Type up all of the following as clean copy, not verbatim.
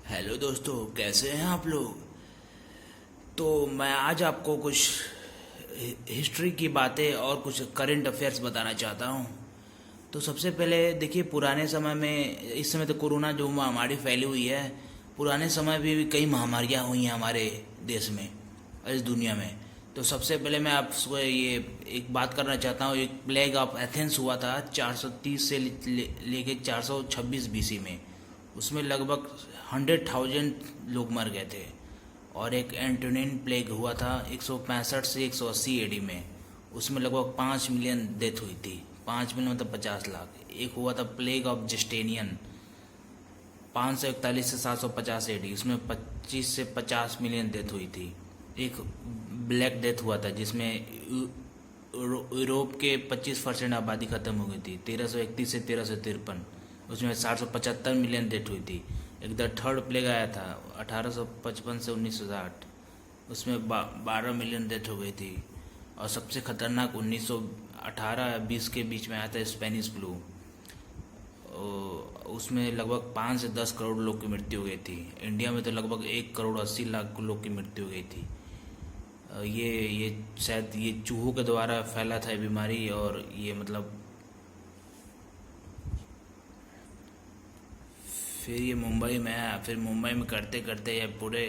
Hello दोस्तों, कैसे हैं आप लोग। तो मैं आज आपको कुछ हिस्ट्री की बातें और कुछ करंट अफेयर्स बताना चाहता हूँ। तो सबसे पहले देखिए, पुराने समय में, इस समय तो कोरोना जो महामारी फैली हुई है, पुराने समय में भी कई महामारियाँ हुई हैं हमारे देश में और इस दुनिया में। तो सबसे पहले मैं आपको ये एक बात करना चाहता हूँ। एक प्लेग ऑफ एथेंस हुआ था 430 से लेके 426 बीसी में। उसमें लगभग 100,000 लोग मर गए थे। और एक एंटोनिन प्लेग हुआ था 165 से 180 एडी में। उसमें लगभग 5 मिलियन डेथ हुई थी। 5 मिलियन मतलब 50 लाख। एक हुआ था प्लेग ऑफ जस्टेनियन 541 से 750 एडी। उसमें 25 से 50 मिलियन डेथ हुई थी। एक ब्लैक डेथ हुआ था जिसमें यूरोप के 25% आबादी खत्म हो गई थी 1331 से 1353। उसमें 775 मिलियन डेथ हुई थी। एक द थर्ड प्लेग आया था 1855 से 1960। उसमें 12 मिलियन डेथ हो गई थी। और सबसे खतरनाक 1918 या 20 के बीच में आया था स्पेनिश फ्लू। उसमें लगभग 5 से 10 करोड़ लोग की मृत्यु हो गई थी। इंडिया में तो लगभग 1 करोड़ 80 लाख लोग की मृत्यु हो गई थी। ये शायद ये चूहों के द्वारा फैला था ये बीमारी। और ये मतलब फिर ये मुंबई में आया। फिर मुंबई में करते करते ये पूरे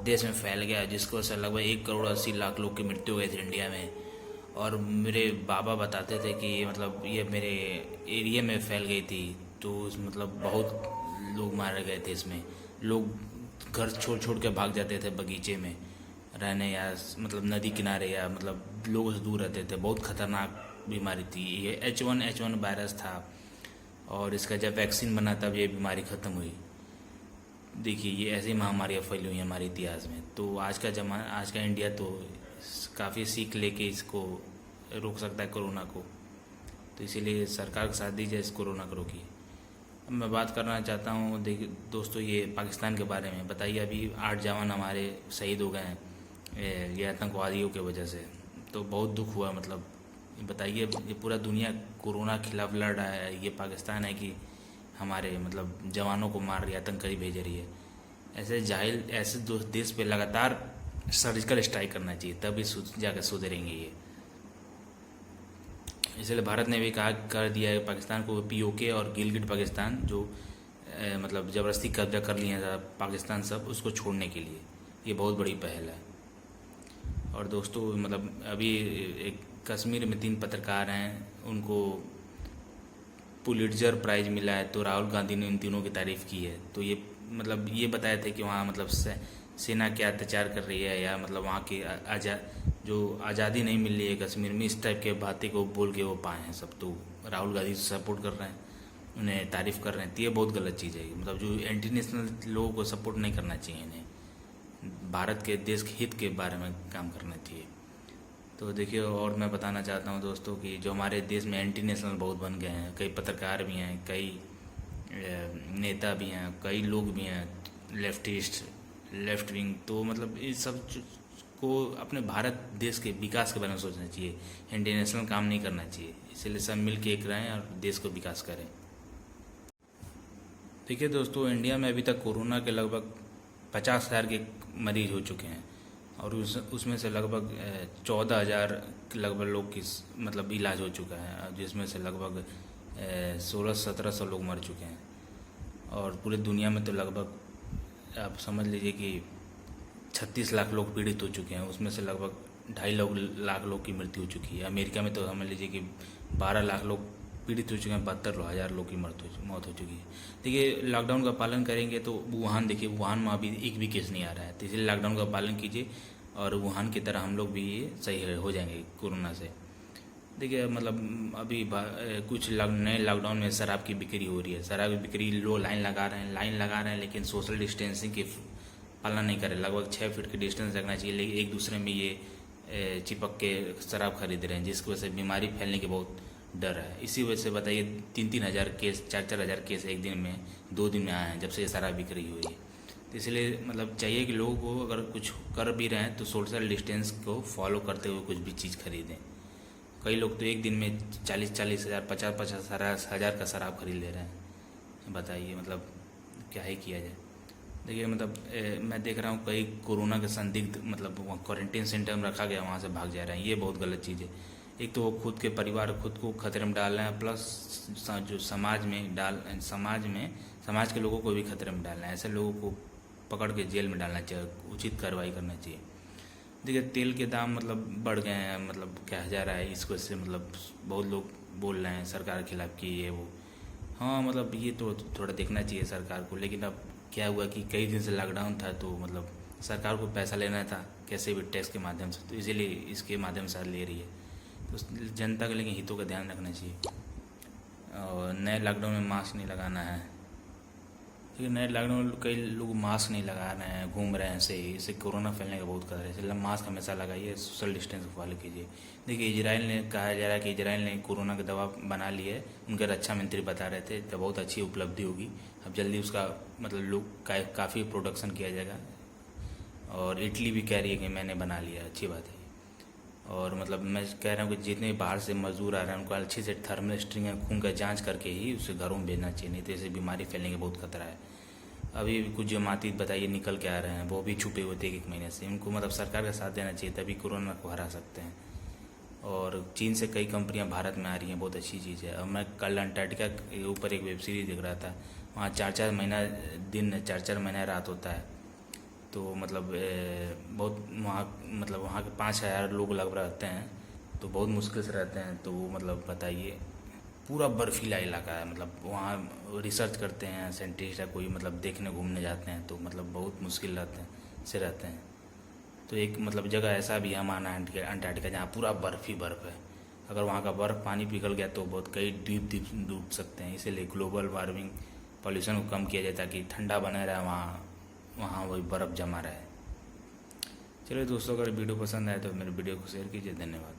देश में फैल गया, जिसको से लगभग 1 करोड़ 80 लाख लोग की मृत्यु हो गई थी इंडिया में। और मेरे बाबा बताते थे कि ये मतलब ये मेरे एरिया में फैल गई थी। तो मतलब बहुत लोग मारे गए थे इसमें। लोग घर छोड़ छोड़ के भाग जाते थे बगीचे में रहने, या मतलब नदी किनारे, या मतलब लोगों से दूर रहते थे। बहुत खतरनाक बीमारी थी ये। H1N1 वायरस था। और इसका जब वैक्सीन बना तब ये बीमारी ख़त्म हुई। देखिए, ये ऐसी महामारियाँ फैली हुई हैं हमारे इतिहास में। तो आज का इंडिया तो काफ़ी सीख लेके इसको रोक सकता है कोरोना को। तो इसीलिए सरकार का साथ दीजिए इस कोरोना को रोकिए। अब मैं बात करना चाहता हूँ, देखिए दोस्तों, ये पाकिस्तान के बारे में बताइए। अभी 8 जवान हमारे शहीद हो गए हैं ये आतंकवादियों की वजह से। तो बहुत दुख हुआ। मतलब बताइए, ये पूरा दुनिया कोरोना के खिलाफ लड़ रहा है। ये पाकिस्तान है कि हमारे मतलब जवानों को मार रही है, आतंकवादी भेज रही है। ऐसे जाहिल ऐसे देश पे लगातार सर्जिकल स्ट्राइक करना चाहिए, तभी जाकर सुधरेंगे ये। इसलिए भारत ने भी कहा कर दिया है पाकिस्तान को, POK और गिलगिट पाकिस्तान जो मतलब ज़बरदस्ती कब्जा कर लिए हैं पाकिस्तान, सब उसको छोड़ने के लिए। ये बहुत बड़ी पहल है। और दोस्तों मतलब अभी एक कश्मीर में 3 पत्रकार हैं, उनको पुलिट्जर प्राइज़ मिला है। तो राहुल गांधी ने इन तीनों की तारीफ़ की है। तो ये मतलब ये बताए थे कि वहाँ मतलब सेना क्या अत्याचार कर रही है, या मतलब वहाँ की जो आज़ादी नहीं मिल रही है कश्मीर में, इस टाइप के बातें को बोल के वो पाए हैं सब। तो राहुल गांधी सपोर्ट कर रहे हैं, उन्हें तारीफ़ कर रहे हैं। तो ये बहुत गलत चीज़ है। मतलब जो एंटी नेशनल लोगों को सपोर्ट नहीं करना चाहिए, इन्हें भारत के देश के हित के बारे में काम करना चाहिए। तो देखिए, और मैं बताना चाहता हूँ दोस्तों कि जो हमारे देश में एंटी नेशनल बहुत बन गए हैं। कई पत्रकार भी हैं, कई नेता भी हैं, कई लोग भी हैं लेफ्टिस्ट, लेफ्ट विंग। तो मतलब इस सब को अपने भारत देश के विकास के बारे में सोचना चाहिए, इंटरनेशनल काम नहीं करना चाहिए। इसलिए सब मिल के एक रहें और देश को विकास करें। देखिए दोस्तों, इंडिया में अभी तक कोरोना के लगभग 50,000 के मरीज हो चुके हैं। और उसमें से लगभग 14,000 लगभग लोग की मतलब इलाज हो चुका है, जिसमें से लगभग 1600-1700 लोग मर चुके हैं। और पूरे दुनिया में तो लगभग आप समझ लीजिए कि 36 लाख लोग पीड़ित हो चुके हैं। उसमें से लगभग 2.5 लाख लोग की मृत्यु हो चुकी है। अमेरिका में तो समझ लीजिए कि 12 लाख लोग पीड़ित हो चुके हैं, 72,000 लोग की मौत हो चुकी है। देखिए, लॉकडाउन का पालन करेंगे तो वुहान, देखिए वुहान में अभी एक भी केस नहीं आ रहा है। तो इसलिए लॉकडाउन का पालन कीजिए और वुहान की तरह हम लोग भी सही हो जाएंगे कोरोना से। देखिए मतलब अभी कुछ नए लॉकडाउन में शराब की बिक्री हो रही है। शराब की बिक्री लो लाइन लगा रहे हैं, लेकिन सोशल डिस्टेंसिंग की पालन नहीं कर रहे। लगभग 6 फीट की डिस्टेंस रखना चाहिए, लेकिन एक दूसरे में ये चिपक के शराब खरीद रहे हैं, जिसकी वजह से बीमारी फैलने की बहुत डर है। इसी वजह से बताइए 3-3 हज़ार केस, 4-4 हज़ार केस एक दिन में, 2 दिन में आए हैं जब से ये शराब बिक्री हुई है। तो इसलिए मतलब चाहिए कि लोगों को अगर कुछ कर भी रहे हैं तो सोशल डिस्टेंस को फॉलो करते हुए कुछ भी चीज़ खरीदें। कई लोग तो एक दिन में 40-40 हज़ार, 50-50 हज़ार का शराब खरीद ले रहे हैं। बताइए मतलब क्या ही किया जाए। देखिए मतलब मैं देख रहा हूँ कई कोरोना के संदिग्ध मतलब वहाँ क्वारंटीन सेंटर में रखा गया, वहाँ से भाग जा रहे हैं। ये बहुत गलत चीज़ है। एक तो वो खुद के परिवार खुद को खतरे में डाल रहे हैं, प्लस जो समाज के लोगों को भी खतरे में डाल रहे हैं। ऐसे लोगों को पकड़ के जेल में डालना चाहिए, उचित कार्रवाई करना चाहिए। देखिए तेल के दाम मतलब बढ़ गए हैं, मतलब क्या जा रहा है इस वजह से, मतलब बहुत लोग बोल रहे हैं सरकार के खिलाफ कि ये वो। हाँ मतलब ये तो थोड़ा देखना चाहिए सरकार को, लेकिन अब क्या हुआ कि कई दिन से लॉकडाउन था, तो मतलब सरकार को पैसा लेना था कैसे भी टैक्स के माध्यम से, तो इसीलिए इसके माध्यम से ले रही है। तो जनता के लेकिन हितों का ध्यान रखना चाहिए। और नए लॉकडाउन में मास्क नहीं लगाना है, क्योंकि नए लॉकडाउन में कई लोग मास्क नहीं लगा रहे हैं, घूम रहे हैं ऐसे ही, इससे कोरोना फैलने का बहुत खतरा है। इसलिए मास्क हमेशा लगाइए, सोशल डिस्टेंस फॉलो कीजिए। देखिए इजराइल ने कहा जा रहा है कि इजराइल ने कोरोना की दवा बना ली है, उनके रक्षा मंत्री बता रहे थे, तो बहुत अच्छी उपलब्धि होगी। अब जल्दी उसका मतलब लोग काफ़ी प्रोडक्शन किया जाएगा। और इटली भी कह रही है कि मैंने बना लिया, अच्छी बात है। और मतलब मैं कह रहा हूँ कि जितने बाहर से मजदूर आ रहे हैं उनको अच्छे से थर्मल स्ट्रिंग या खून का जांच करके ही उसे घरों में भेजना चाहिए, नहीं तो ऐसे बीमारी फैलने का बहुत खतरा है। अभी कुछ जमाती बताइए निकल के आ रहे हैं, वो भी छुपे हुए थे एक महीने से। उनको मतलब सरकार का साथ देना चाहिए, तभी कोरोना को हरा सकते हैं। और चीन से कई कंपनियां भारत में आ रही हैं, बहुत अच्छी चीज़ है। और मैं कल अंटार्कटिका के ऊपर एक वेब सीरीज़ देख रहा था, वहाँ 4-4 महीना दिन 4-4 महीना रात होता है। तो मतलब बहुत वहाँ के 5,000 लोग लगभग रहते हैं, तो बहुत मुश्किल से रहते हैं। तो वो मतलब बताइए, पूरा बर्फीला इलाका है, मतलब वहाँ रिसर्च करते हैं साइंटिस्ट या कोई मतलब देखने घूमने जाते हैं, तो मतलब बहुत मुश्किल रहते हैं। तो एक मतलब जगह ऐसा भी है हमारा अंटार्कटिका जहाँ पूरा बर्फ़ ही बर्फ़ है। अगर वहाँ का बर्फ़ पानी पिघल गया तो बहुत कई डूब सकते हैं। इसीलिए ग्लोबल वार्मिंग, पॉल्यूशन को कम किया जाए ताकि ठंडा बना रहे वहाँ वही बर्फ़ जमा रहे। चलिए दोस्तों, अगर वीडियो पसंद आए तो मेरे वीडियो को शेयर कीजिए। धन्यवाद।